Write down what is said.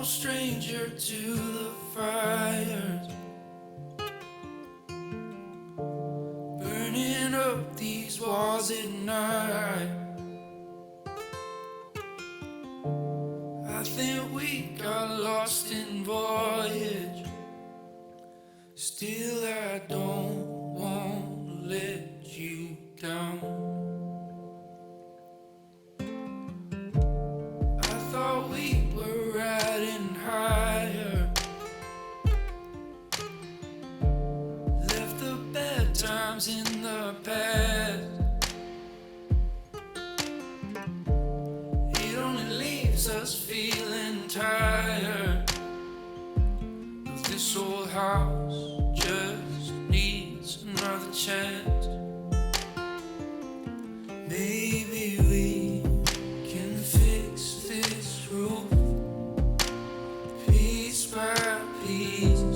stranger to the fires, burning up these walls at night. I think we got lost in voyage. Still I don't want to let you down. I thought we were riding higher, left the bad times in the past. It only leaves us feeling tired. But this old house just needs another chance. Maybe we can fix this roof piece by piece.